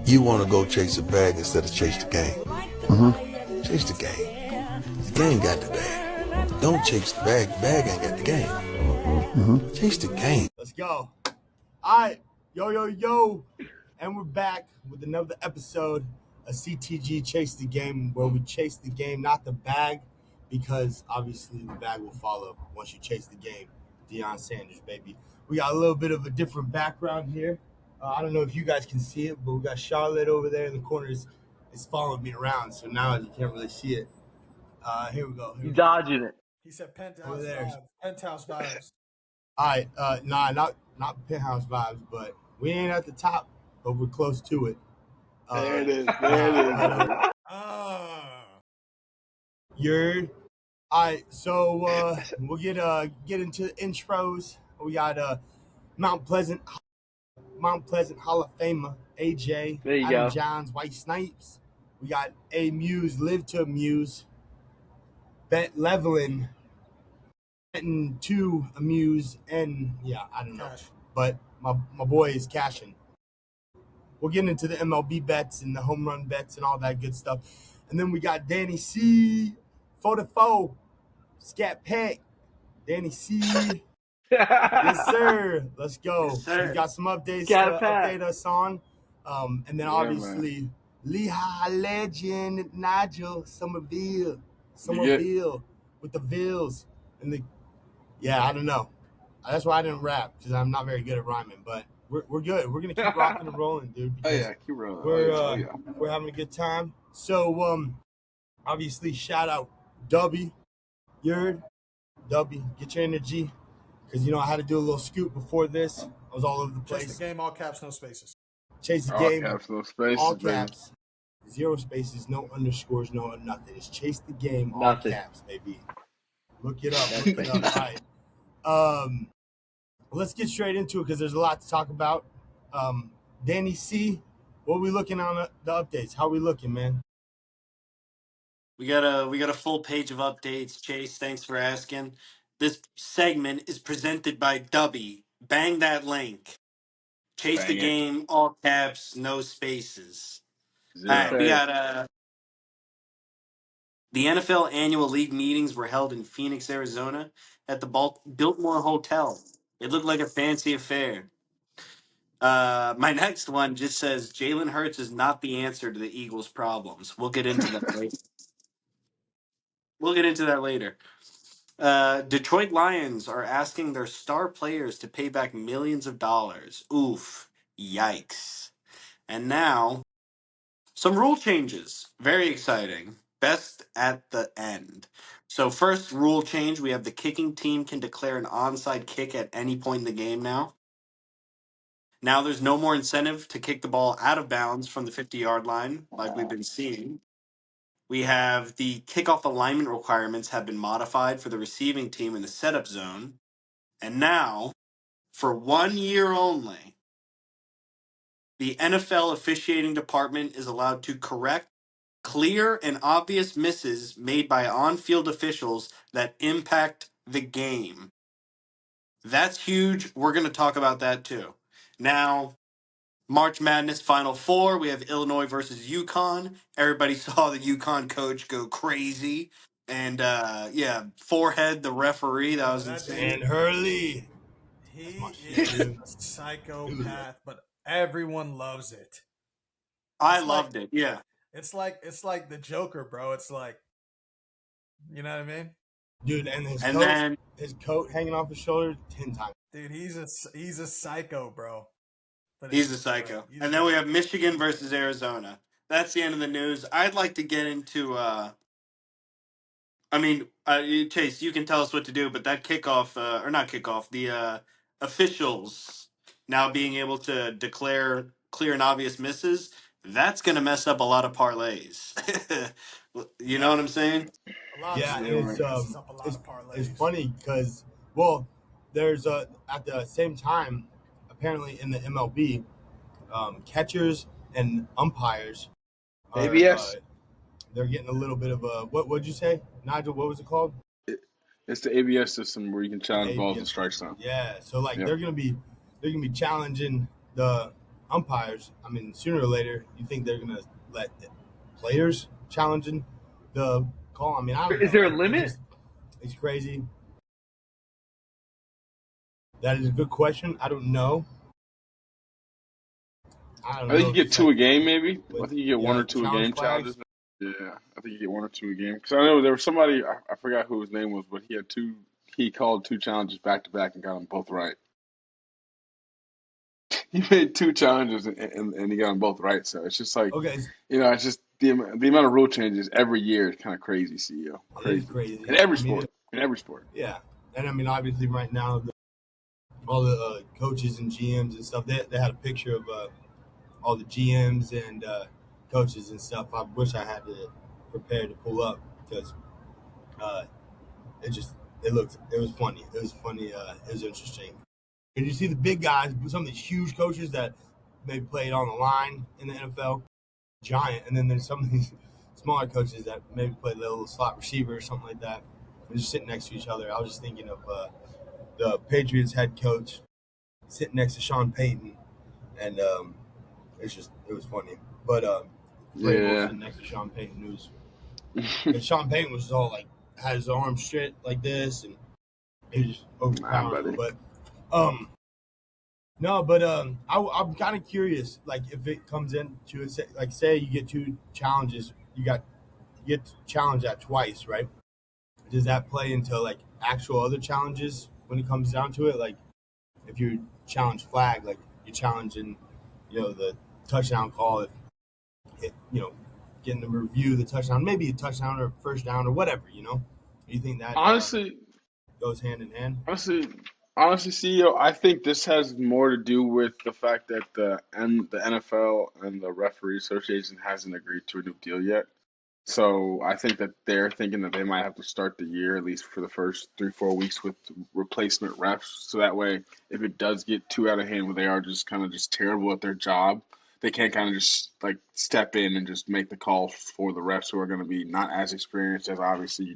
You want to go chase a bag instead of chase the game. Mm-hmm. Chase the game. The game got the bag. Don't chase the bag. The bag ain't got the game. Mm-hmm. Chase the game. Let's go. All right. Yo. And we're back with another episode of CTG Chase the Game, where we chase the game, not the bag, because obviously the bag will follow once you chase the game. Deion Sanders, baby. We got a little bit of a different background here. I don't know if you guys can see it, but we got Charlotte over there in the corners. It's following me around, so now you can't really see it. Here we go. You dodging it. He said penthouse Over there. vibes. Penthouse vibes. All right, not penthouse vibes, but we ain't at the top, but we're close to it. There it is. There it is. You're all right. So we'll get into the intros. We got Mount Pleasant Hall of Famer AJ, There you Adam go. Johns, White Snipes. We got A Muse, Live to Amuse, Bet Levelin, Betting to Amuse, and yeah, I don't know. Cash. But my boy is cashing. We'll get into the MLB bets and the home run bets and all that good stuff. And then we got Danny C, 4-4, Scat Pack, Danny C. Yes, sir. Let's go. Yes, sir. We got some updates Scat to Pack. update us on. And then obviously Lehigh legend Nigel Somerville with the Vills. And I don't know. That's why I didn't rap, because I'm not very good at rhyming, but we're good. We're gonna keep rocking and rolling, dude. Oh yeah, keep rolling. We're having a good time. So obviously shout out Dubby. Yerd. Dubby, get your energy. Because I had to do a little scoop before this. I was all over the place. Chase the game, all caps, no spaces. Chase the All game. caps, no spaces, All baby. caps. 0 spaces, no underscores, no nothing. It's chase the game, all Nothing. caps, baby. Look it up. All right. Let's get straight into it because there's a lot to talk about. Danny C, what are we looking on the updates? How are we looking, man? We got a full page of updates. Chase, thanks for asking. This segment is presented by Dubby. Bang that link. Chase the Bang it. game, all caps, no spaces. Zero. All right, we Sir. got the NFL annual league meetings were held in Phoenix, Arizona, at the Biltmore Hotel. It looked like a fancy affair. My next one just says Jalen Hurts is not the answer to the Eagles' problems. We'll get into that later. Detroit Lions are asking their star players to pay back millions of dollars. Oof. Yikes. And now, some rule changes. Very exciting. Best at the end. So first rule change, we have the kicking team can declare an onside kick at any point in the game now. Now there's no more incentive to kick the ball out of bounds from the 50-yard line like we've been seeing. We have the kickoff alignment requirements have been modified for the receiving team in the setup zone. And now, for 1 year only, the NFL officiating department is allowed to correct clear and obvious misses made by on-field officials that impact the game. That's huge. We're going to talk about that too. Now, March Madness Final Four, we have Illinois versus UConn. Everybody saw the UConn coach go crazy. And, forehead the referee. That was insane. And Hurley. He is a psychopath, but everyone loves it. I loved it, yeah. It's like the Joker, bro. It's like, you know what I mean? Dude, and his coat hanging off his shoulder 10 times. Dude, he's a psycho, bro. But He's a psycho. And then we have Michigan versus Arizona. That's the end of the news. I'd like to get into Chase, you can tell us what to do, but that the officials now being able to declare clear and obvious misses, that's going to mess up a lot of parlays. You know what I'm saying? Yeah, it's funny because, there's at the same time, apparently in the MLB, catchers and umpires are, ABS. They're getting a little bit of a what'd you say, Nigel? What was it called? It's the ABS system where you can challenge balls and strike zone. Yeah, so Yep. they're gonna be challenging the umpires, I mean, sooner or later, you think they're gonna let players challenging the call? I mean, I don't know. Is there a It limit? just- it's crazy. That is a good question. I don't know. I don't I think know you if get it's two like a game, maybe. I with think you get one or two a challenge game flags. challenges. Yeah, I think you get one or two a game. Because I know there was somebody, I forgot who his name was, but he had two. He called two challenges back to back and got them both right. He made two challenges and he got them both right. So it's just like, Okay, it's just the amount of rule changes every year is kind of crazy, CEO. it is Crazy. crazy. In every I mean, sport. In every sport. yeah, and I mean, obviously, right now, all the coaches and GMs and stuff, they had a picture of all the GMs and coaches and stuff. I wish I had it prepared to pull up because uh, it was funny. It was funny. It was interesting. And you see the big guys, some of these huge coaches that maybe played on the line in the NFL, giant, and then there's some of these smaller coaches that maybe played a little slot receiver or something like that. They're just sitting next to each other. I was just thinking of the Patriots head coach sitting next to Sean Payton, and it was funny. But Vrabel Yeah. sitting next to Sean Payton, and Sean Payton was all like had his arms straight like this, and he was just overpowering. buddy. But no, but I'm kind of curious, like if it comes into it, like say you get two challenges, you get challenged at twice, right? Does that play into like actual other challenges when it comes down to it? Like if you challenge flag, like you're challenging, the touchdown call, if getting to review the touchdown, maybe a touchdown or first down or whatever, Do you think that Honestly, goes hand in hand? Honestly, CEO, I think this has more to do with the fact that the NFL and the referee association hasn't agreed to a new deal yet. So I think that they're thinking that they might have to start the year, at least for the first 3-4 weeks, with replacement refs. So that way, if it does get too out of hand, where they are just kind of just terrible at their job, they can't kind of just like step in and just make the call for the refs who are going to be not as experienced as obviously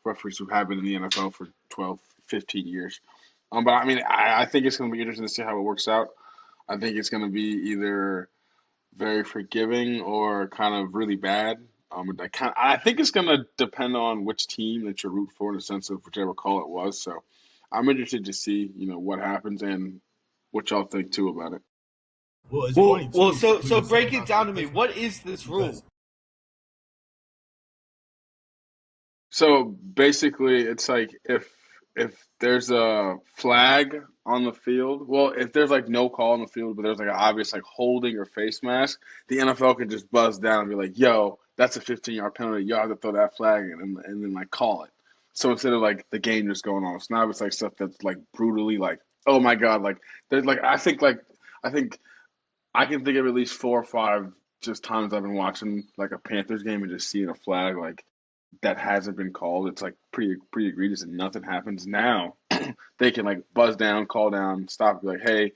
referees who have been in the NFL for 12, 15 years. But I mean, I think it's going to be interesting to see how it works out. I think it's going to be either very forgiving or kind of really bad. I think it's going to depend on which team that you root for in the sense of whichever call it was. So I'm interested to see, what happens and what y'all think too about it. Well, it's Well, funny too. well, so what you break say it about down the to me. replacement What is this rule? because So basically, it's like if there's a flag on the field, well, if there's like no call on the field, but there's like an obvious like holding or face mask, the NFL can just buzz down and be like, "Yo, that's a 15-yard penalty. You have to throw that flag in," and then like call it. So instead of like the game just going on, so now it's like stuff that's like brutally like, oh my God, like there's like I think I can think of at least 4 or 5 just times I've been watching like a Panthers game and just seeing a flag like that hasn't been called. It's like pretty egregious and nothing happens. Now they can like buzz down, call down, stop, be like, hey,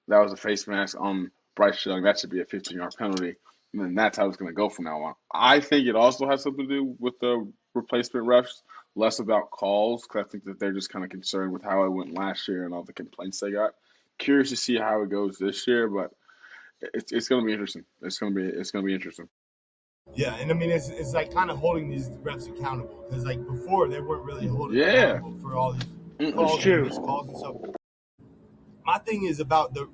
that was a face mask on Bryce Young. That should be a 15-yard penalty. And then that's how it's going to go from now on. I think it also has something to do with the replacement refs, less about calls, because I think that they're just kind of concerned with how it went last year and all the complaints they got. Curious to see how it goes this year, but it's going to be interesting. It's going to be interesting. yeah, and I mean it's like kind of holding these refs accountable because like before they weren't really holding Yeah. accountable for all these It's calls true. and missed calls and stuff. My thing is about the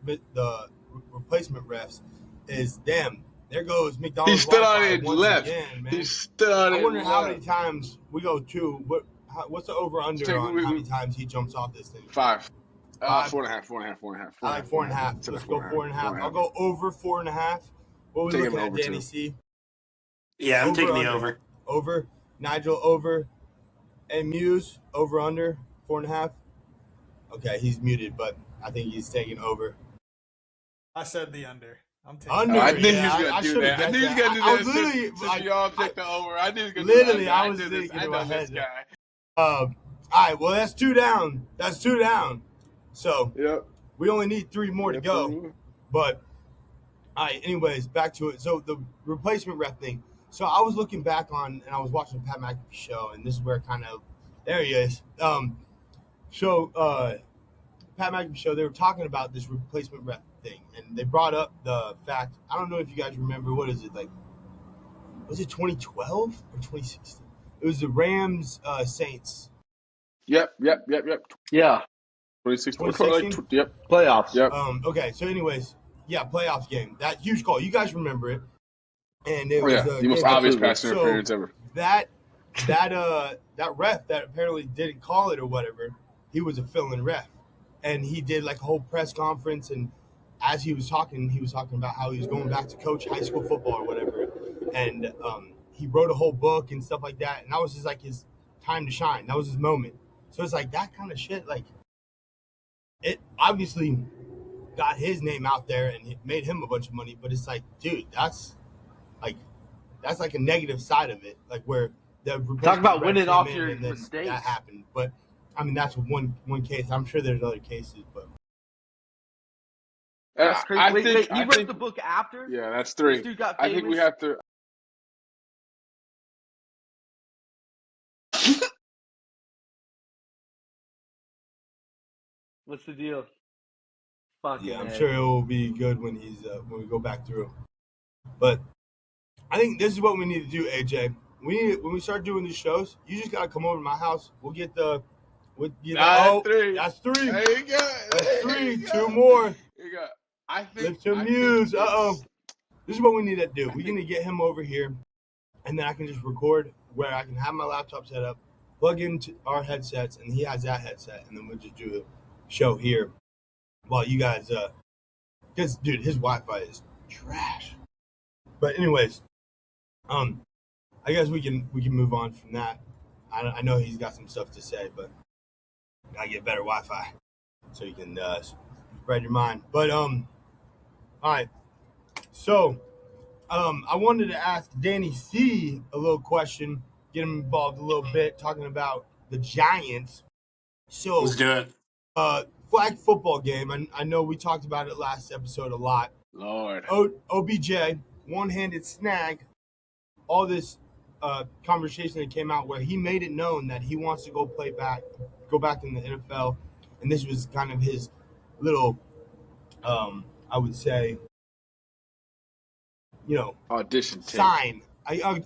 replacement refs is damn. There goes He McDonald's stood on Wi-Fi it once left. again, man. He stood on I it wonder how many left. times we go to. What's the over under Take- on we- how we- many times he jumps off this thing? 5. Five. 4.5. I like 4.5. To the Let's go 4.5. I'll go over 4.5. What are we Take looking him at, over, Danny too. C? Yeah, I'm Over, taking the under. over. Over. Nigel over. And Muse over under 4.5. Okay, he's muted, but I think he's taking over. I said the under. I'm taking Under. I knew he Yeah, was I going to do should've that. I guessed knew he was that. going to do I that. was literally, Since like, we all picked the over, I knew he was going to do that. Literally, I was knew thinking I in know my this head. guy. All right, well, that's 2 down. That's 2 down. So Yep. we only need 3 more to go. But, all right, anyways, back to it. So the replacement ref thing. So I was looking back on, and I was watching Pat McAfee show, and this is where kind of, there he is. Pat McAfee show, they were talking about this replacement ref thing, and they brought up the fact. I don't know if you guys remember. What is it like? Was it 2012 or 2016? It was the Rams Saints. Yep. Yeah. 2016. 2016? Yep. Playoffs. Yep. Okay. So, anyways, yeah, playoffs game. That huge call. You guys remember it? And it Oh was yeah, the most game- obvious Absolutely. pass interference ever. that ref that apparently didn't call it or whatever, he was a fill-in ref, and he did like a whole press conference, and as he was talking about how he was going back to coach high school football or whatever, and he wrote a whole book and stuff like that, and that was just like his time to shine. That was his moment. So it's like that kind of shit. Like it obviously got his name out there and it made him a bunch of money, but it's like, dude, that's like a negative side of it, like where the Talk about ref winning came off in your and then mistakes. that happened. But I mean, that's one case. I'm sure there's other cases, but That's crazy. I Wait, think, he I wrote think, the book after? yeah, that's This 3. dude got I famous? think we have to. What's the deal? Fucking yeah, I'm A. sure it will be good when he's when we go back through. But I think this is what we need to do, AJ. When we start doing these shows, you just gotta come over to my house. That's 3. That's 3. There you go. That's There 3. you 2 go. more. There you go. I think. Lift your I muse. think it's- This is what we need to do. I We're think- gonna get him over here, and then I can just record where I can have my laptop set up, plug into our headsets, and he has that headset, and then we'll just do a show here while you guys. Because dude, his Wi-Fi is trash. But anyways, I guess we can move on from that. I know he's got some stuff to say, but gotta get better Wi-Fi so you can spread your mind. But all right. So I wanted to ask Danny C a little question, get him involved a little bit, talking about the Giants. So Let's do it. flag football game. I know we talked about it last episode a lot. Lord. OBJ, one-handed snag, all this conversation that came out where he made it known that he wants to go back in the NFL, and this was kind of his little, I would say, Audition tape. sign,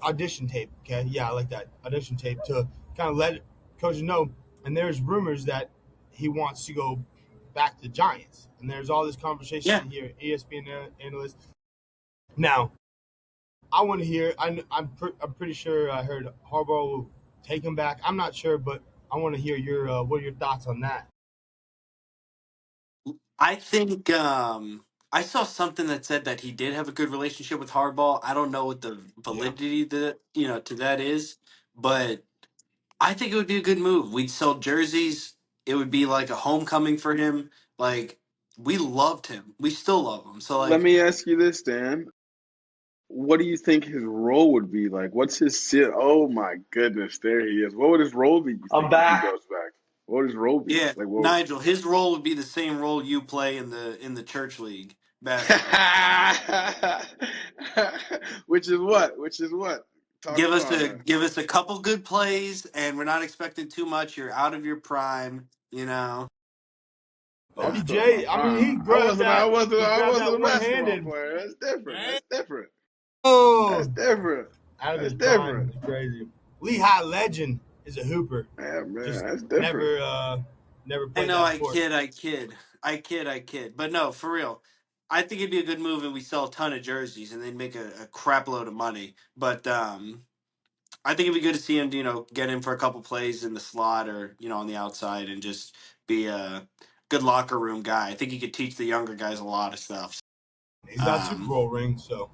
audition tape. Okay, yeah, I like that audition tape to kind of let coaches know. And there's rumors that he wants to go back to the Giants, and there's all this conversation here, ESPN analysts. Now, I want to hear. I'm pretty sure I heard Harbaugh will take him back. I'm not sure, but I want to hear your what are your thoughts on that? I think I saw something that said that he did have a good relationship with Hardball. I don't know what the validity to that is, but I think it would be a good move. We'd sell jerseys. It would be like a homecoming for him. Like we loved him. We still love him. So Let like me ask you this, Dan. What do you think his role would be like? What's his sit? Oh my goodness, there he is. What would his role be? You I'm think, back. if he goes back? What would his role be? yeah, Like what? Nigel, his role would be the same role you play in the church league basketball. Which is what? Which is what? Talk Give us about a that. give us a couple good plays, and we're not expecting too much. You're out of your prime, you know. That's OBJ, cool. I mean, he grabbed that. I wasn't he grabbed a that basketball one-handed. player. That's different. That's different. Oh, That's different. out of That's his prime. different. It's crazy. Lehigh legend is a hooper. Yeah, man, Just that's different. never I played know, that sport. I kid. But no, for real. I think it'd be a good move if we sell a ton of jerseys and they'd make a crap load of money. But I think it'd be good to see him, get in for a couple plays in the slot or, on the outside and just be a good locker room guy. I think he could teach the younger guys a lot of stuff. He's got Super Bowl ring, so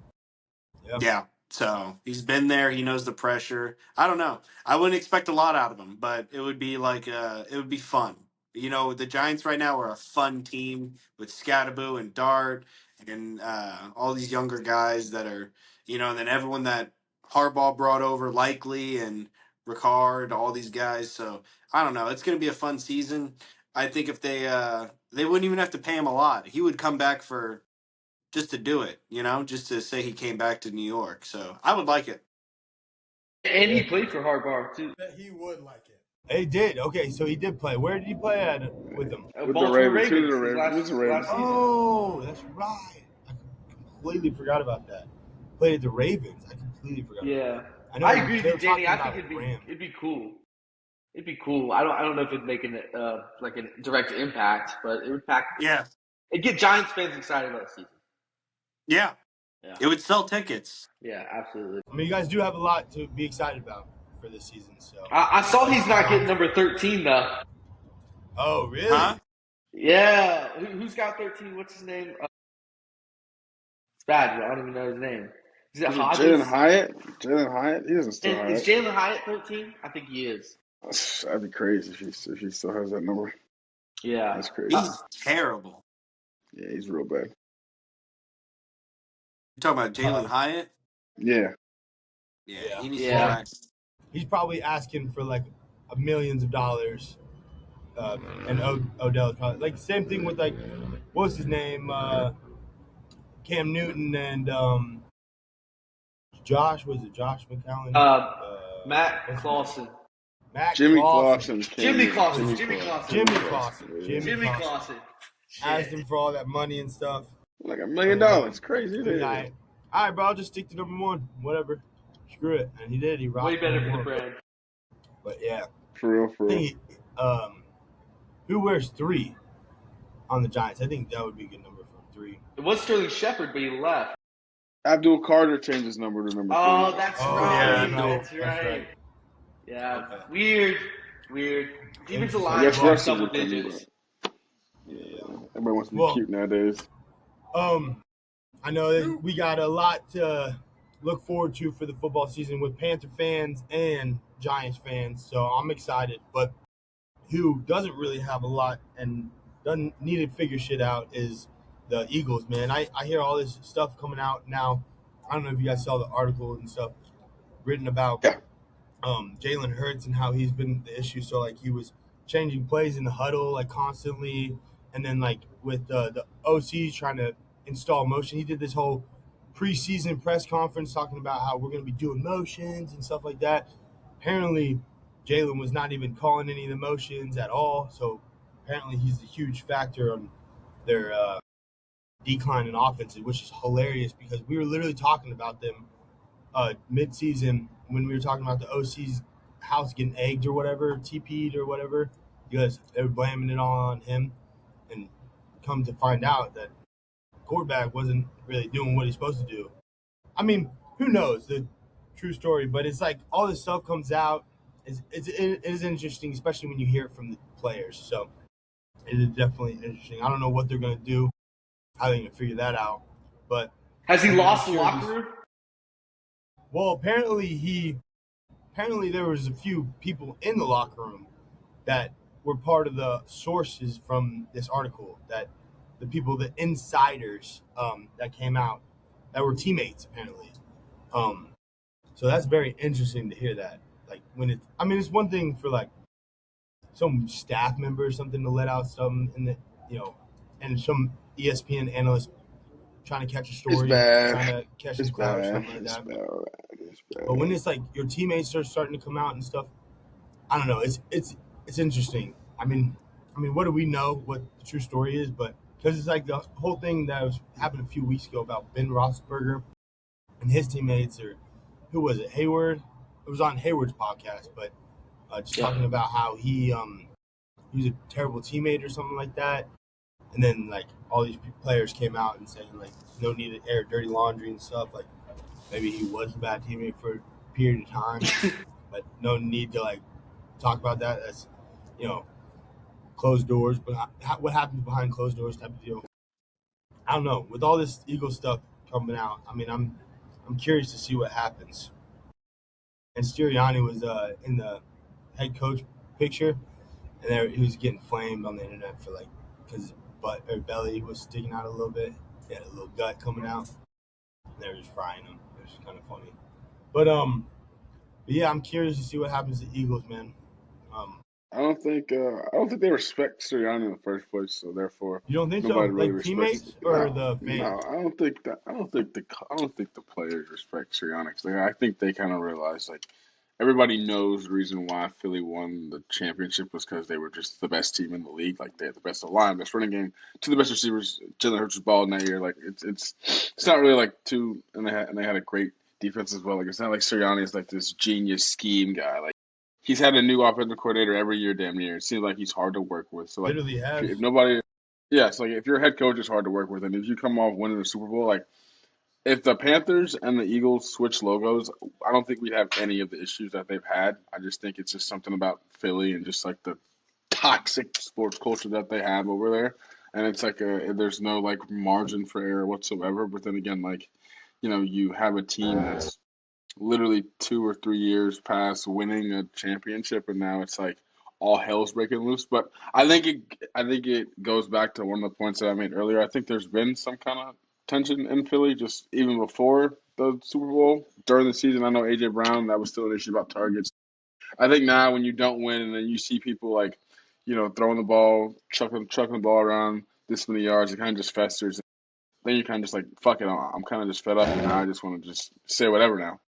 yeah. Yeah. So he's been there. He knows the pressure. I don't know. I wouldn't expect a lot out of him, but it would be it would be fun. The Giants right now are a fun team with Scatterboo and Dart and all these younger guys that are, and then everyone that Harbaugh brought over, Likely and Ricard, all these guys. So I don't know. It's going to be a fun season. I think if they wouldn't even have to pay him a lot. He would come back for just to do it, just to say he came back to New York. So I would like it. And he played for Harbaugh too. That he would like it. He did. Okay, so he did play. Where did he play at with them? With the Baltimore Ravens. Who did Ravens. the His Ravens? Who's the Ravens? last season. Oh, that's right. I completely forgot about that. Played at the Ravens. I completely forgot. Yeah. About that. I know. I agree they with were you, Danny. talking I think about it'd Rams. be cool. It'd be cool. I don't know if it'd make like a direct impact, but it would Yeah. it'd get Giants fans excited about the season. Yeah. Yeah. It would sell tickets. Yeah, absolutely. I mean, you guys do have a lot to be excited about for this season. So. I saw he's not getting number 13 though. Oh, really? Huh? Yeah. Who's got 13? What's his name? It's bad. I don't even know his name. Is it Hodges? Jalen Hyatt? Jalen Hyatt? He doesn't still have Is it. Jalen Hyatt 13? I think he is. That'd be crazy if he still has that number. Yeah. That's crazy. He's terrible. Yeah, he's real bad. You talking about Jalen Hyatt? Yeah. Yeah, he needs Yeah. to practice. He's probably asking for like millions of dollars. And Odell is probably like same thing with like what's his name? Cam Newton and Josh McCown? Matt Clausen. Jimmy Clausen. Jimmy Clausen. Jimmy Clausen. Asked him for all that money and stuff. Like $1 million. Crazy. All right, bro, I'll just stick to number one. Whatever. Screw it. And he did. He rocked. Way better for the one. brand. But yeah. For real. Hey, who wears 3 on the Giants? I think that would be a good number for 3. It was Sterling Shepard, but he left. Abdul Carter changed his number to number 3. Oh, that's right. Yeah, That's right. Yeah. Okay. Weird. Defensive I line guess was Russ double is a thing, digits. Yeah. Everybody wants to be cute nowadays. I know that we got a lot to look forward to for the football season with Panther fans and Giants fans, so I'm excited. But who doesn't really have a lot and doesn't need to figure shit out is the Eagles, man. I hear all this stuff coming out now. I don't know if you guys saw the article and stuff written about Jalen Hurts and how he's been the issue. So like he was changing plays in the huddle like constantly, and then like with the OC trying to install motion. He did this whole preseason press conference talking about how we're going to be doing motions and stuff like that. Apparently, Jalen was not even calling any of the motions at all. So apparently he's a huge factor on their decline in offense, which is hilarious because we were literally talking about them mid-season when we were talking about the OC's house getting egged or whatever, TP'd or whatever, because they were blaming it all on him. And come to find out that quarterback wasn't really doing what he's supposed to do. I mean, who knows the true story, but it's like all this stuff comes out. It is interesting, especially when you hear it from the players. So it is definitely interesting. I don't know what they're going to do, how they're going to figure that out. But has he lost the locker room? Well, apparently there was a few people in the locker room that were part of the sources from this article, that the people, the insiders that came out, that were teammates apparently. So that's very interesting to hear that. Like it's one thing for like some staff member or something to let out something in the, and some ESPN analyst trying to catch a story, trying to catch some clout or something like that. But when it's like your teammates are starting to come out and stuff, I don't know. It's interesting. I mean, what do we know what the true story is? But because it's like the whole thing that happened a few weeks ago about Ben Roethlisberger and his teammates, or who was it? Hayward. It was on Hayward's podcast, but just talking about how he was a terrible teammate or something like that. And then like all these players came out and saying like no need to air dirty laundry and stuff. Like maybe he was a bad teammate for a period of time, but no need to like talk about that. That's closed doors. But what happens behind closed doors type of deal. I don't know. With all this Eagle stuff coming out, I mean, I'm curious to see what happens. And Sirianni was in the head coach picture, and there he was getting flamed on the internet for like because his butt or belly was sticking out a little bit. He had a little gut coming out. And they were just frying him. It was kind of funny. But yeah, I'm curious to see what happens to the Eagles, man. I don't think they respect Sirianni in the first place, so therefore you don't think so? really like teammates or the fans? No, I don't think the players respect Sirianni. Like, I think they kind of realize like everybody knows the reason why Philly won the championship was because they were just the best team in the league. Like they had the best line, best running game, two of the best receivers. Jalen Hurts was balling that year. Like it's not really like two, and they had a great defense as well. Like it's not like Sirianni is like this genius scheme guy. Like he's had a new offensive coordinator every year, damn near. It seems like he's hard to work with. So like Literally has. if nobody, yeah, so like if your head coach is hard to work with, and if you come off winning the Super Bowl, like if the Panthers and the Eagles switch logos, I don't think we'd have any of the issues that they've had. I just think it's just something about Philly and just like the toxic sports culture that they have over there. And it's like there's no like margin for error whatsoever. But then again, like, you have a team that's literally 2 or 3 years past winning a championship, and now it's like all hell's breaking loose. But I think it goes back to one of the points that I made earlier. I think there's been some kind of tension in Philly just even before the Super Bowl. During the season, I know AJ Brown, that was still an issue about targets. I think now when you don't win and then you see people like, throwing the ball, chucking the ball around this many yards, it kind of just festers. Then you kind of just like, fuck it, I'm kind of just fed up, and now I just want to just say whatever now.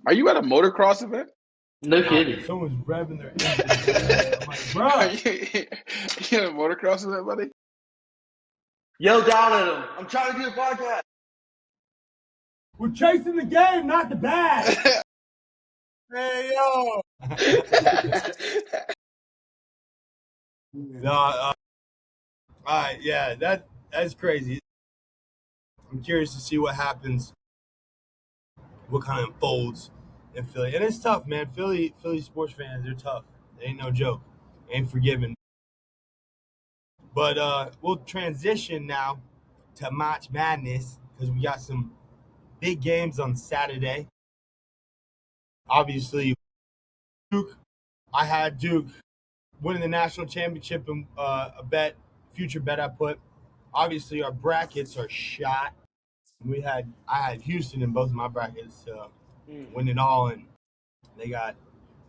Are you at a motocross event? No kidding. Someone's revving their engine. I'm like, bro. Are you at a motocross event, buddy? Yell down at him. I'm trying to do a podcast. We're chasing the game, not the bag. Hey, yo. No, all right, yeah, that's crazy. I'm curious to see what happens, what kind of unfolds in Philly. And it's tough, man. Philly sports fans, they're tough. They ain't no joke. Ain't forgiven. But we'll transition now to March Madness because we got some big games on Saturday. Obviously, Duke. I had Duke winning the national championship in a future bet I put. Obviously, our brackets are shot. I had Houston in both of my brackets win it all, and they got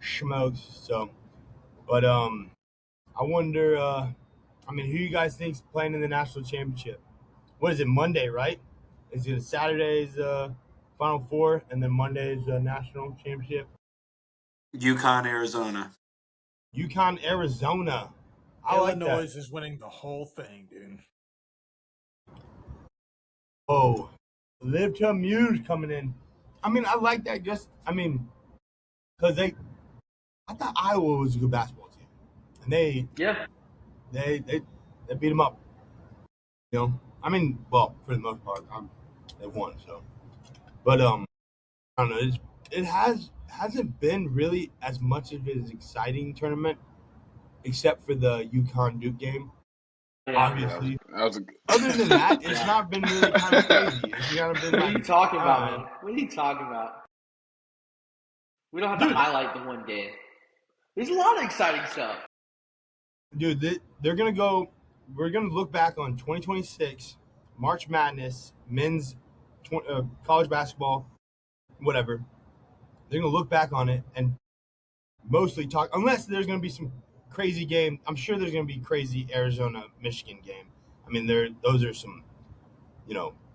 smoked. So, but I wonder. Who you guys think's playing in the national championship? What is it, Monday, right? Is it Saturday's Final Four, and then Monday's national championship? UConn, Arizona. UConn, Arizona. I like that. Illinois is winning the whole thing, dude. Oh, Liv to Muse coming in. I like that. Because I thought Iowa was a good basketball team, and they beat them up. Well, for the most part, they won. So, but I don't know. It hasn't been really as much of an exciting tournament, except for the UConn Duke game. Obviously, other than that, it's not been really kind of crazy. It's kind of been. What are you talking about, man? What are you talking about? We don't have to highlight the one game. There's a lot of exciting stuff. Dude, they're going to go – we're going to look back on 2026, March Madness, men's college basketball, whatever. They're going to look back on it and mostly talk – unless there's going to be some crazy game. I'm sure there's going to be crazy Arizona-Michigan game. Those are some,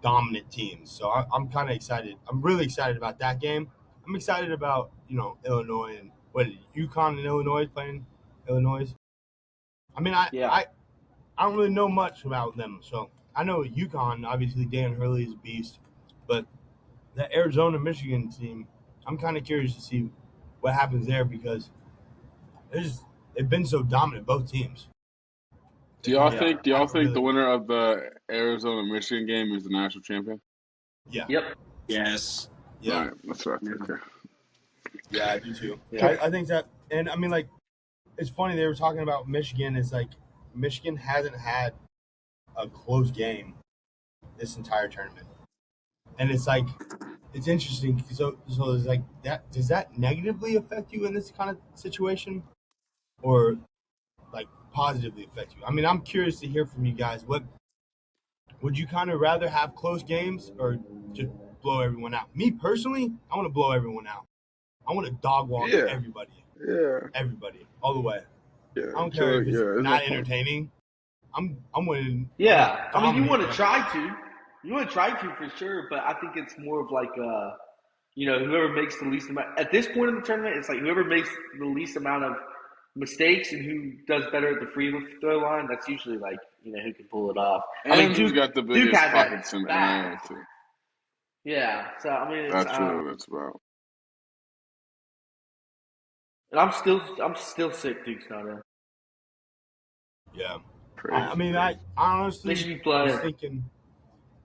dominant teams. So I'm kind of excited. I'm really excited about that game. I'm excited about, Illinois and UConn and Illinois playing Illinois. I don't really know much about them. So I know UConn, obviously Dan Hurley is a beast, but the Arizona-Michigan team, I'm kind of curious to see what happens there because they've been so dominant, both teams. Do y'all think the winner of the Arizona-Michigan game is the national champion? Yeah. Yep. Yes. Yeah. All right, that's what I think. Okay. Yeah, I do too. Yeah. I think that, and it's funny they were talking about Michigan. It's like Michigan hasn't had a close game this entire tournament, and it's like it's interesting. So it's like that. Does that negatively affect you in this kind of situation, or like positively affect you? I'm curious to hear from you guys. What would you kind of rather have close games or just blow everyone out? Me personally, I want to blow everyone out. I want to dog walk everybody. Yeah. Everybody, all the way. Yeah. I don't care if it's not entertaining. I'm winning. Yeah. You want to try to. You want to try to for sure, but I think it's more of like whoever makes the least amount at this point in the tournament, it's like whoever makes the least amount of mistakes and who does better at the free throw line. That's usually like who can pull it off. And who's got the biggest has that pockets in the bad. air too. Yeah, so I mean, That's really what it's about. and I'm still sick Duke's not in. Yeah. Crazy. I mean, I honestly They should be playing. was thinking,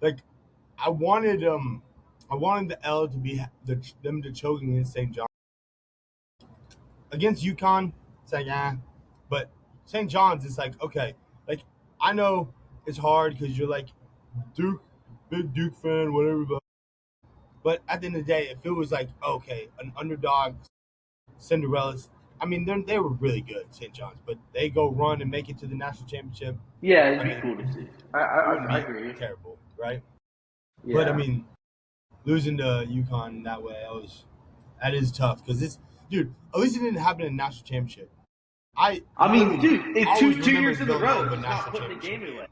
like, I wanted the L to be them to choke against St. John. Against UConn, it's like, but St. John's, it's like, okay, like, I know it's hard because you're like Duke, big Duke fan, whatever, but at the end of the day, if it was like, okay, an underdog, Cinderella's, I mean, they were really good, St. John's, but they go run and make it to the national championship. Yeah, it'd be cool to see. I agree. Terrible, right? Yeah. But I mean, losing to UConn that way, that is tough because dude. At least it didn't happen in the national championship. I mean, dude, it's always two years in a row, Villanova not putting the game away.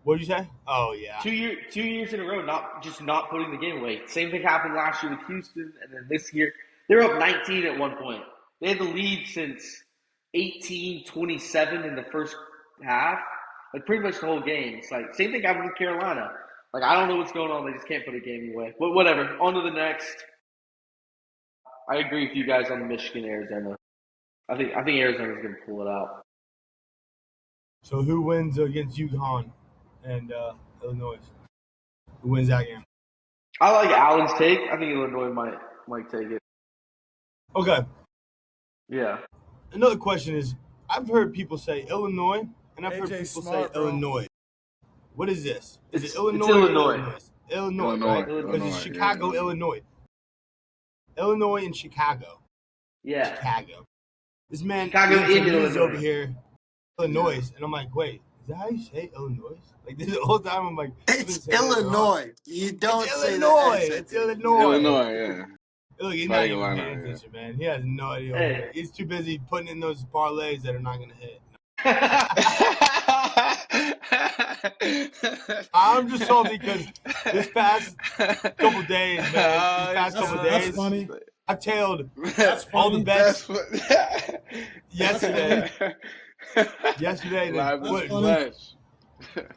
What did you say? Oh yeah, 2 years in a row, not putting the game away. Same thing happened last year with Houston, and then this year they were up 19 at one point. They had the lead since 18-27 in the first half, like pretty much the whole game. It's like same thing happened with Carolina. Like I don't know what's going on. They just can't put a game away. But whatever. On to the next. I agree with you guys on Michigan, Arizona. I think Arizona's going to pull it out. So who wins against UConn and Illinois? Who wins that game? I like Allen's take. I think Illinois might take it. Okay. Yeah. Another question is, I've heard people say Illinois, and I've heard AJ people Smart, say bro. Illinois. What is this? Is It's it Illinois? it's or Illinois. Illinois, right? Because it's Chicago, yeah. Illinois. Illinois and Chicago. Yeah. Chicago. This man Chicago is and Illinois. over here, Illinois, and I'm like, wait, is that how you say Illinois? Like this the whole time, I'm like, It's Illinois. You don't It's say Illinois. that. It's Illinois. Illinois, yeah. Look, he's Fighting not even Illini, paying yeah. attention, man. He has no idea. What Hey. He's too busy putting in those parlays that are not going to hit. I'm just salty because this past couple days, man. These past couple That's days, funny. I tailed That's all the funny. bets Yesterday. yesterday. Live What- with flesh.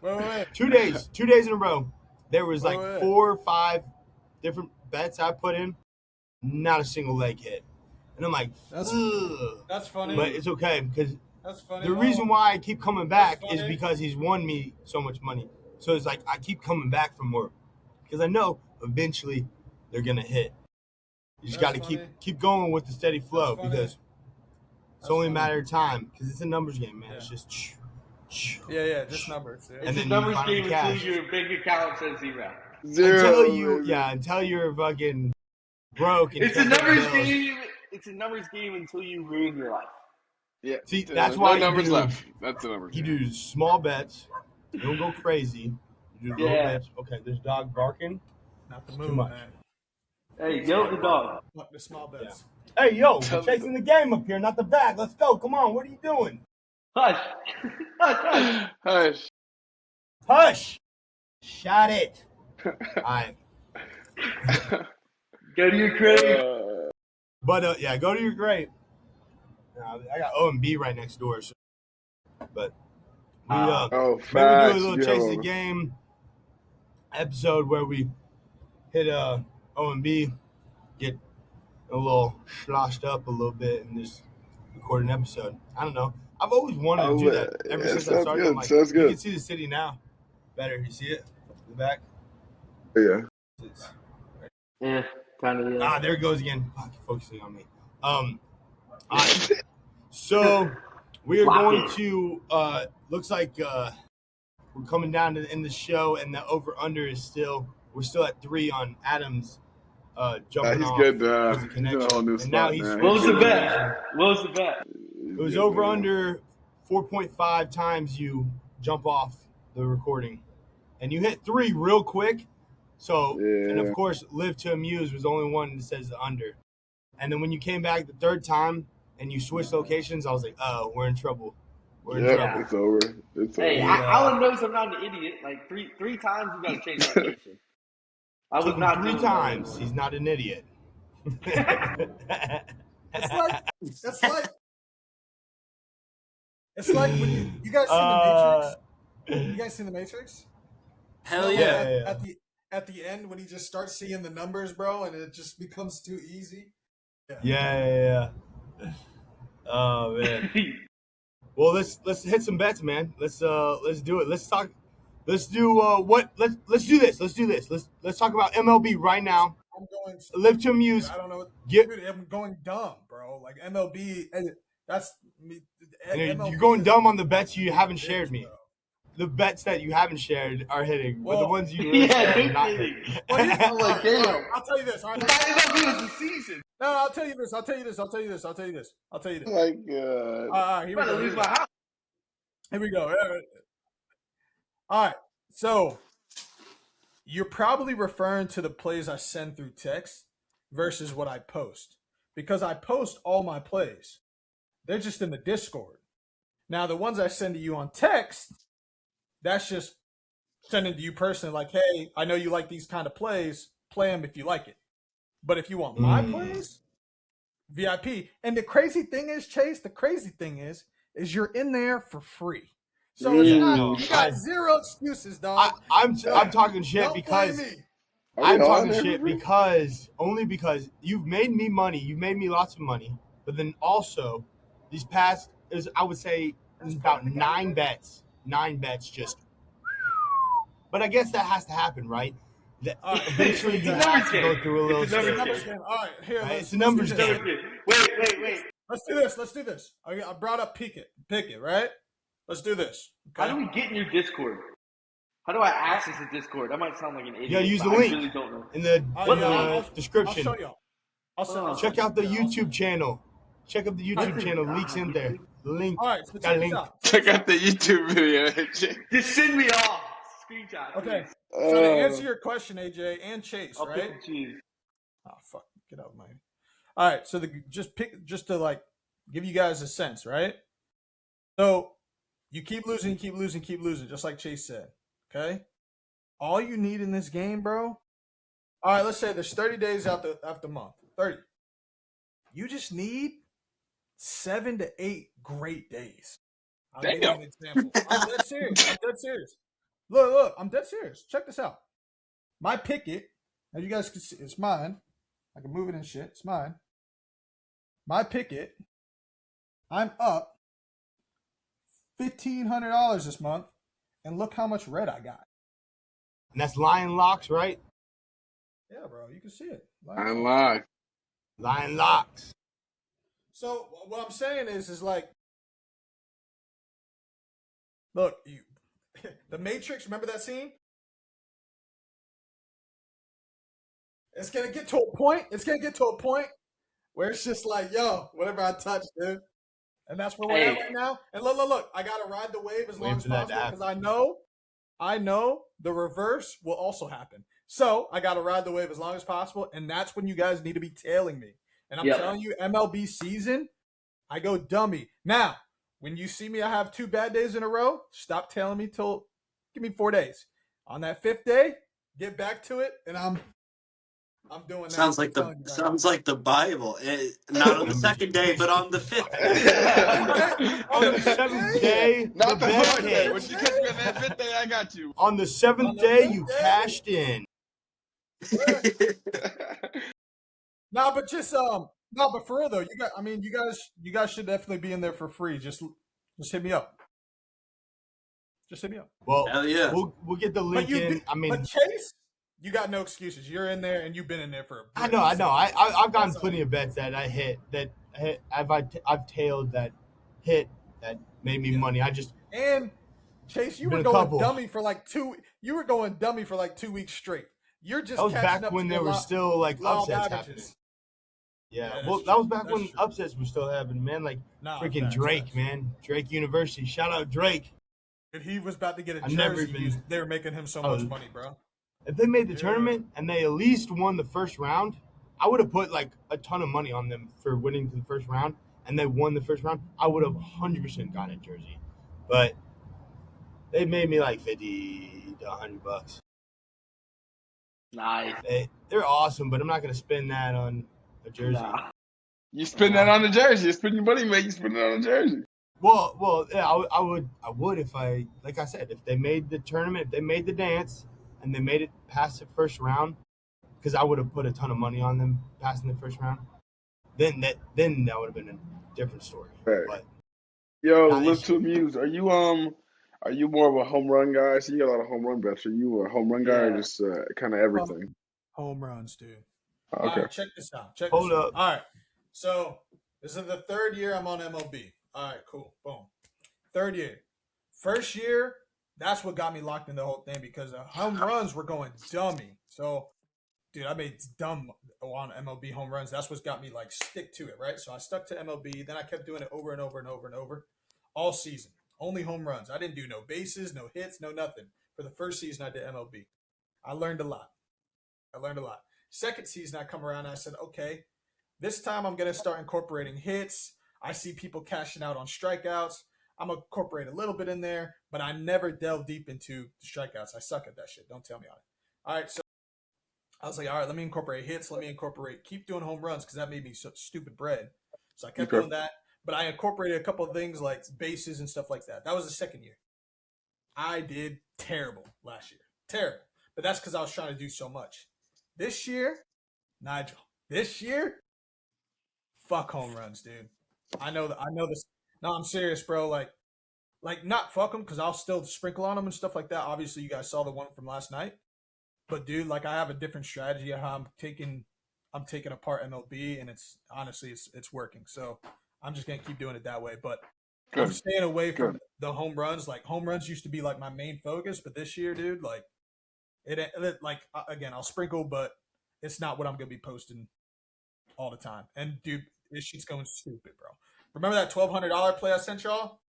Wait. 2 days in a row. There was like Wait. 4 or 5 different bets I put in. Not a single leg hit. And I'm like, That's- ugh. That's funny. But it's okay because That's funny. the reason why I keep coming back That's is funny. because he's won me so much money. So it's like I keep coming back for more because I know eventually they're gonna hit. You just got That's to funny. keep going with the steady flow funny. because it's That's only a funny. matter of time because it's a numbers game, man. Yeah. It's just Yeah, just numbers. Yeah. And It's a then numbers you find the game cash. until your bank account says zero. until you're fucking broke. And It's a can't pay numbers bills. game. It's a numbers game until you ruin your life. Yeah. See, There's that's no why you numbers do- left. That's the numbers. You do small bets. You don't go crazy. You do little Yeah. bets. Okay, there's dog barking. Not the Too move, much. man. Hey, yell at the dog. Fuck the small bets. Hey, yo, we're chasing the game up here, not the bag. Let's go. Come on. What are you doing? Hush. Hush. Hush. Hush. Shot it. All right. Go to your crib. But, yeah, go to your grave. I got O&B right next door. So. But we, Oh, maybe we do facts. a little You chase have the game episode where we hit O&B, get a little sloshed up a little bit, and just record an episode. I don't know. I've always wanted to do that ever since I sounds started. good. I'm like, Sounds you good. can see the city now better. You see it in the back? Yeah. It's- Yeah, kind of. Yeah. there it goes again. Fuck, focusing on me. All right. So we are Lock going in. to. Looks like we're coming down to the end of the show, and the over under is still. We're still at 3 on Adams. Jumping He's off good. because of He's in connection. a whole new And now spot, he's man. What was the switching bet? What was the bet? It was over under 4.5 times you jump off the recording, and you hit 3 real quick. So, and of Yeah. course, Live to Amuse was the only one that says the under. And then when you came back the third time and you switched locations, I was like, oh, we're in trouble. We're in Yeah, trouble. it's over. It's Hey, over. Yeah. Alan knows I'm not an idiot. Like three times you got to change location. I was Took him not 3 doing that times. anymore. He's not an idiot. It's like when you guys seen the Matrix. You guys seen the Matrix? Hell You know, yeah. like at the end when he just starts seeing the numbers, bro, and it just becomes too easy. Yeah. Oh man. Well, let's hit some bets, man. Let's do it. Let's talk. Let's do let's do this. Let's talk about MLB right now. I'm going. Live to amuse. I don't know. Get Dude, I'm going dumb, bro. Like MLB, that's me. you're going dumb on the bets you haven't shared me. Bro. The bets that you haven't shared are hitting, but the Well, ones you really shared are not hitting. Well, here's I'm like, damn. I'll tell you this. All right. MLB was the season. No, I'll tell you this. Oh my god. All right, I'm here we about to go. lose my house. Here we go. All right. So you're probably referring to the plays I send through text versus what I post, because I post all my plays. They're just in the Discord. Now, the ones I send to you on text, that's just sending to you personally, like, hey, I know you like these kind of plays. Play them if you like it. But if you want my plays, VIP. And the crazy thing is, Chase, is you're in there for free. So it's not, you got zero excuses, dog. I'm talking shit Don't because blame me. I'm talking shit because you've made me money. You've made me lots of money. But then also, these past is I would say about 9 bets. 9 bets just. But I guess that has to happen, right? Eventually, you have to go through a little It's a numbers stage. game. All right, here. Right, Let's, it's a numbers let's do game. this. Wait. Let's do this. I brought up Pick It, right? Let's do this. Okay? How do we get in your Discord? How do I access the Discord? I might sound like an idiot. You gotta use the but link I really don't know. in the I'll description. show y'all. I'll Check out the I'll- YouTube channel. Check out the YouTube channel. Links in there. The link. All right, so Got check a this link. out. Check out the YouTube video. Just send me off. Screenshot. Okay. please. So to answer your question, AJ and Chase, I'll right? pick and choose. Oh fuck, get out of my. All right, so just to like give you guys a sense, right? So you keep losing, just like Chase said. Okay, all you need in this game, bro. All right, let's say there's 30 days out the month. 30. You just need 7 to 8 great days. I'll give you an example. I'm dead serious. Look, I'm dead serious. Check this out. My Picket, as you guys can see, it's mine. I can move it and shit. It's mine. My Picket, I'm up $1,500 this month, and look how much red I got. And that's Lion Locks, right? Yeah, bro, you can see it. Unlock. Lion Locks. So what I'm saying is like, look, the Matrix. Remember that scene? It's gonna get to a point. Where it's just like, yo, whatever I touch, dude. And that's where we're at right now. And look, I gotta ride the wave as long as possible because I know the reverse will also happen. So I gotta ride the wave as long as possible, and that's when you guys need to be tailing me. And I'm telling you, MLB season, I go dummy. Now, when you see me, I have 2 bad days in a row. Stop tailing me give me 4 days. On that 5th day, get back to it, and I'm doing that. Sounds like the Bible. Not on the 2nd day, but on the 5th day. On the 7th day, Not the bet first day. hit. When you catch me on that 5th day, I got you. On the 7th day, you cashed in. But for real though, you guys should definitely be in there for free. Just hit me up. Well, Hell yeah. we'll get the link in. But Chase, you got no excuses. You're in there and you've been in there for. I know. I've gotten plenty of bets that I hit. I've tailed that hit that made me money. And Chase, you were going dummy for like 2. You were going dummy for like 2 weeks straight. You're just. That was catching back up when to there were still like upsets happening. Yeah, well, that was back when upsets were still happening, man. Like freaking Drake, man. Drake University. Shout out Drake. If he was about to get a jersey, they were making him so much money, bro. If they made the tournament and they at least won the first round, I would have put like a ton of money on them for winning the first round, and they won the first round. I would have 100% gotten a jersey, but they made me like $50 to $100. Nice. They're awesome, but I'm not gonna spend that on a jersey. Nah. You spend that on the jersey. You spend your money, mate. You spend it on the jersey. Well, yeah, I would if like I said, if they made the tournament, if they made the dance, and they made it past the first round, because I would have put a ton of money on them passing the first round. Then that would have been a different story. Right. But Yo, Not live this to amuse. Are you more of a home run guy? So you got a lot of home run bets. Are you a home run guy or Yeah. just kind of everything? Home runs, dude. Okay. All right, check this out. Hold this out. up. All right. So this is the third year I'm on MLB. All right, cool. Boom. Third year. First year, that's what got me locked in the whole thing because the home runs were going dummy. So, dude, I made dumb on MLB home runs. That's what's got me like stick to it, right? So I stuck to MLB. Then I kept doing it over and over and over and over all season. Only home runs. I didn't do no bases, no hits, no nothing. For the first season, I did MLB. I learned a lot. Second season, I come around and I said, okay, this time I'm going to start incorporating hits. I see people cashing out on strikeouts. I'm going to incorporate a little bit in there, but I never delve deep into the strikeouts. I suck at that shit. Don't tell me on it. All right, so I was like, all right, let me incorporate hits. Let me keep doing home runs because that made me so stupid bread. So I kept doing that, but I incorporated a couple of things like bases and stuff like that. That was the second year. I did terrible last year. Terrible. But that's because I was trying to do so much. This year, Nigel, fuck home runs, dude. I know this. No, I'm serious, bro. Like not fuck them because I'll still sprinkle on them and stuff like that. Obviously, you guys saw the one from last night. But dude, like I have a different strategy of how I'm taking apart MLB, and it's working. So I'm just gonna keep doing it that way. But I'm staying away from the home runs. Like home runs used to be like my main focus, but this year, dude, like again, I'll sprinkle, but it's not what I'm gonna be posting all the time. And dude, this shit's going stupid, bro. Remember that $1,200 play I sent y'all?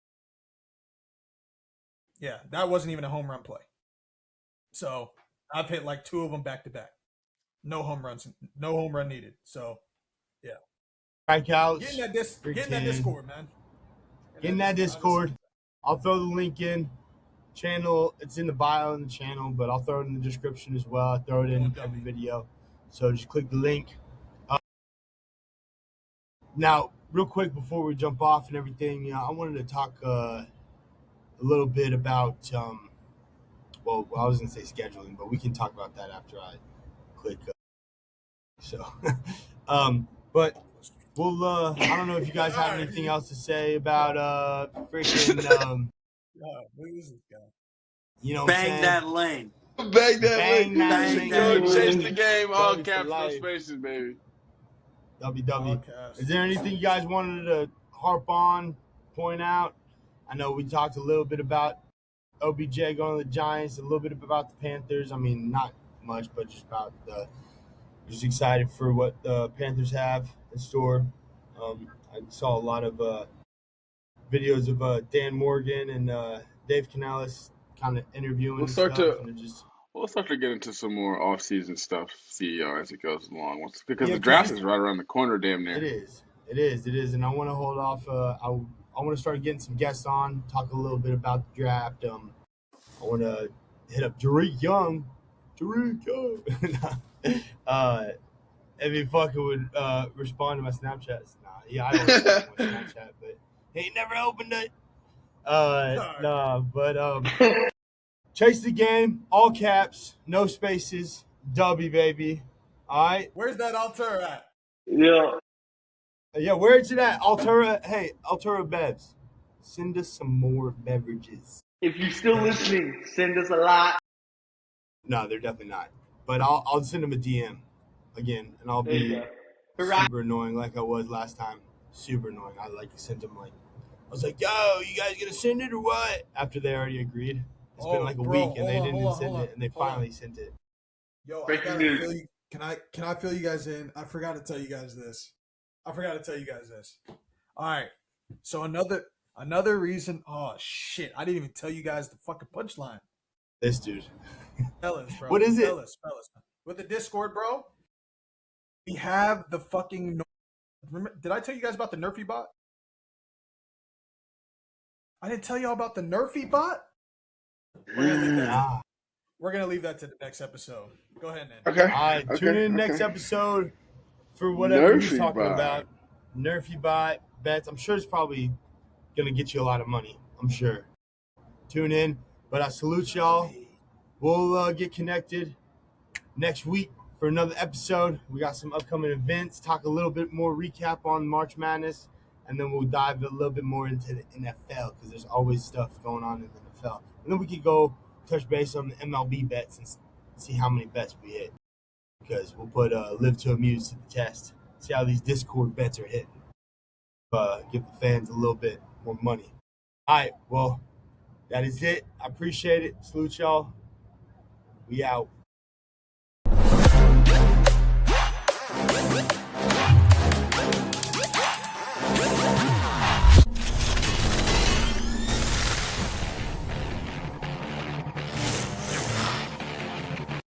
Yeah, that wasn't even a home run play. So I've hit like 2 of them back to back. No home runs, no home run needed. So yeah. strikeouts. Get in that Discord, man. Get in that Discord. I'll throw the link in. Channel, it's in the bio in the channel, but I'll throw it in the description as well. I throw it in every video. So just click the link. Now, real quick before we jump off and everything, I wanted to talk a little bit about, well, I was going to say scheduling, but we can talk about that after I click. But we'll, I don't know if you guys have anything else to say about freaking, who is this guy? you know, Bang that lane. Bang that link. Bang Yo, that chase link. the game. All Dubby for caps, no life. spaces, baby. WW. Is there anything you guys wanted to harp on, point out? I know we talked a little bit about OBJ going to the Giants, a little bit about the Panthers. I mean, not much, but just about just excited for what the Panthers have in store. I saw a lot of videos of Dan Morgan and Dave Canales kind of interviewing We'll and start stuff. to- And just We'll start to get into some more off-season stuff, as it goes along. Because Yeah, the draft 'cause is right around the corner, damn near. It is, and I want to hold off. I want to start getting some guests on, talk a little bit about the draft. I want to hit up Tariq Young. If he fucking would respond to my Snapchats. I always respond to my Snapchat, but he never opened it. Chase the game, all caps, no spaces, W baby. All right. Where's that Altura at? Yeah. Yeah, where's it at? Altura, hey, Altura Bevs, send us some more beverages. If you're still listening, send us a lot. No, they're definitely not. But I'll send them a DM again, and I'll There you be go. Hurrah. super annoying like I was last time. Super annoying. I sent them I was like, yo, you guys gonna send it or what? After they already agreed. It's been like a bro, week and they hold on, didn't hold on, send hold it, on, and they hold on. finally sent it. Yo, Breaking I gotta news. fill you. Can I fill you guys in? I forgot to tell you guys this. All right. So another reason. Oh shit! I didn't even tell you guys the fucking punchline. This dude. Fellas, bro. What is it? Fellas. With the Discord, bro. We have the fucking. Remember, did I tell you guys about the Nerfy bot? I didn't tell y'all about the Nerfy bot. We're gonna leave that in. Ah, we're gonna leave that to the next episode. Go ahead, Ned. Okay. All right, tune in next episode for whatever he's Nerfy talking bot. about. Nerfy bot bets. I'm sure it's probably gonna get you a lot of money. I'm sure. Tune in. But I salute y'all. We'll get connected next week for another episode. We got some upcoming events. Talk a little bit more recap on March Madness, and then we'll dive a little bit more into the NFL because there's always stuff going on in the NFL. And then we could go touch base on the MLB bets and see how many bets we hit. Because we'll put Live to Amuse to the test. See how these Discord bets are hitting. Give the fans a little bit more money. All right, well, that is it. I appreciate it. Salute y'all. We out.